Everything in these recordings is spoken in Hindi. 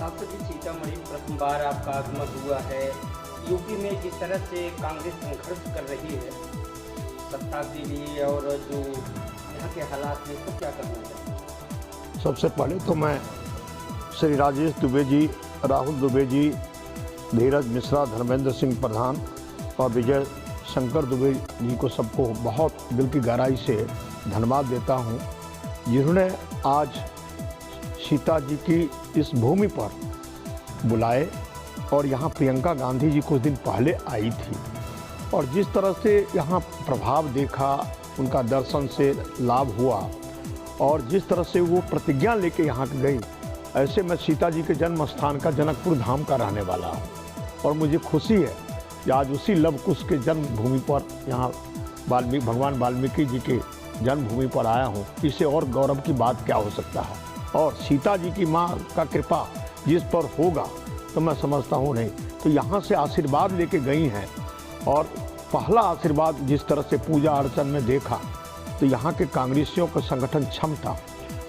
सांसद जी सीतामढ़ी प्रथम बार आपका आगमन हुआ है। यूपी में जिस तरह से कांग्रेस संघर्ष कर रही है सत्ता के लिए और जो यहाँ के हालात में, तो क्या करना चाहिए? सबसे पहले तो मैं श्री राजेश दुबे जी, राहुल दुबे जी, धीरज मिश्रा, धर्मेंद्र सिंह प्रधान और विजय शंकर दुबे जी को सबको बहुत दिल की गहराई से धन्यवाद देता हूँ, जिन्होंने आज सीता जी की इस भूमि पर बुलाए। और यहाँ प्रियंका गांधी जी कुछ दिन पहले आई थी और जिस तरह से यहाँ प्रभाव देखा, उनका दर्शन से लाभ हुआ और जिस तरह से वो प्रतिज्ञा लेके यहाँ गई, ऐसे मैं सीता जी के जन्म स्थान का जनकपुर धाम का रहने वाला हूँ और मुझे खुशी है कि आज उसी लव कुश के जन्मभूमि पर यहाँ भगवान वाल्मीकि जी के जन्मभूमि पर आया हूँ। इससे और गौरव की बात क्या हो सकता है। और सीता जी की माँ का कृपा जिस पर होगा तो मैं समझता हूँ नहीं, तो यहाँ से आशीर्वाद लेके गई हैं। और पहला आशीर्वाद जिस तरह से पूजा अर्चन में देखा, तो यहाँ के कांग्रेसियों का संगठन क्षमता,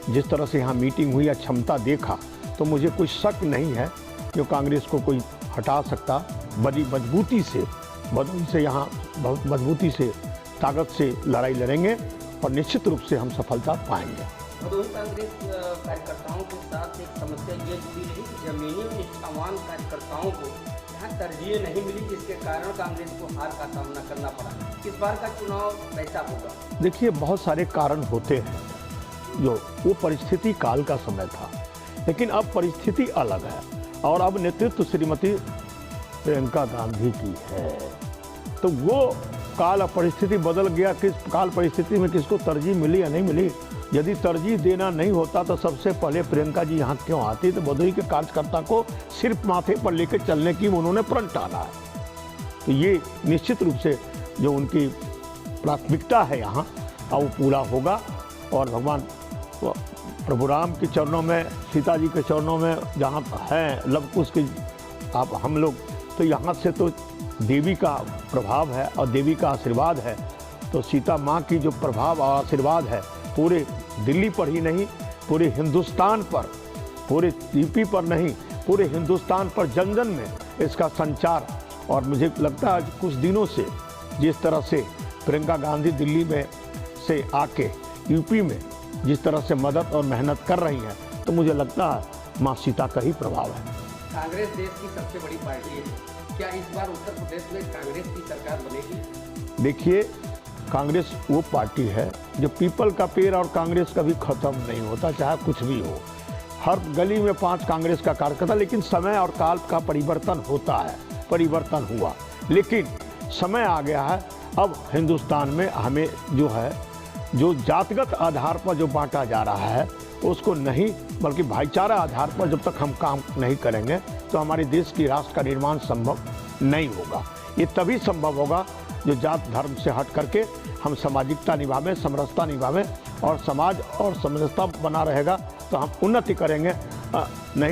जिस तरह से यहाँ मीटिंग हुई या क्षमता देखा, तो मुझे कोई शक नहीं है कि कांग्रेस को कोई हटा सकता। बड़ी मजबूती से यहाँ बहुत मजबूती से, ताकत से लड़ाई लड़ेंगे और निश्चित रूप से हम सफलता पाएंगे। भदोही कांग्रेस कार्यकर्ताओं के साथ एक समस्या ये जुड़ी रही कि जमीनी और निष्ठावान कार्यकर्ताओं को यहाँ तरजीह नहीं मिली, जिसके कारण कांग्रेस को हार का सामना करना पड़ा। इस बार का चुनाव कैसा होगा? देखिए, बहुत सारे कारण होते हैं, जो वो परिस्थिति काल का समय था, लेकिन अब परिस्थिति अलग है और अब नेतृत्व श्रीमती प्रियंका गांधी की है। तो वो काल परिस्थिति बदल गया। किस काल परिस्थिति में किसको तरजीह मिली या नहीं मिली, यदि तरजीह देना नहीं होता तो सबसे पहले प्रियंका जी यहाँ क्यों आती? तो भदोही के कार्यकर्ता को सिर्फ माथे पर लेकर चलने की उन्होंने प्रण टाला है। तो ये निश्चित रूप से जो उनकी प्राथमिकता है यहाँ, वो पूरा होगा। और भगवान प्रभु राम के चरणों में, सीता जी के चरणों में जहाँ हैं लव कुश की आप हम लोग, तो यहाँ से तो देवी का प्रभाव है और देवी का आशीर्वाद है। तो सीता माँ की जो प्रभाव और आशीर्वाद है पूरे दिल्ली पर ही नहीं, पूरे हिंदुस्तान पर, पूरे यूपी पर नहीं, पूरे हिंदुस्तान पर जन जन में इसका संचार। और मुझे लगता है कुछ दिनों से जिस तरह से प्रियंका गांधी दिल्ली में से आके यूपी में जिस तरह से मदद और मेहनत कर रही हैं, तो मुझे लगता है माँ सीता का ही प्रभाव है। कांग्रेस देश की सबसे बड़ी पार्टी है, क्या इस बार उत्तर प्रदेश में कांग्रेस की सरकार बनेगी? देखिए, कांग्रेस वो पार्टी है जो पीपल का पेड़ और कांग्रेस कभी खत्म नहीं होता, चाहे कुछ भी हो। हर गली में 5 कांग्रेस का कार्यकर्ता, लेकिन समय और काल का परिवर्तन होता है। परिवर्तन हुआ, लेकिन समय आ गया है। अब हिंदुस्तान में हमें जो है, जो जातिगत आधार पर जो बांटा जा रहा है, उसको नहीं, बल्कि भाईचारा आधार पर जब तक हम काम नहीं करेंगे तो हमारे देश की राष्ट्र का निर्माण संभव नहीं होगा। ये तभी संभव होगा जो जात धर्म से हट करके हम सामाजिकता निभावें, समरसता निभावें और समाज और समरसता बना रहेगा तो हम उन्नति करेंगे। नहीं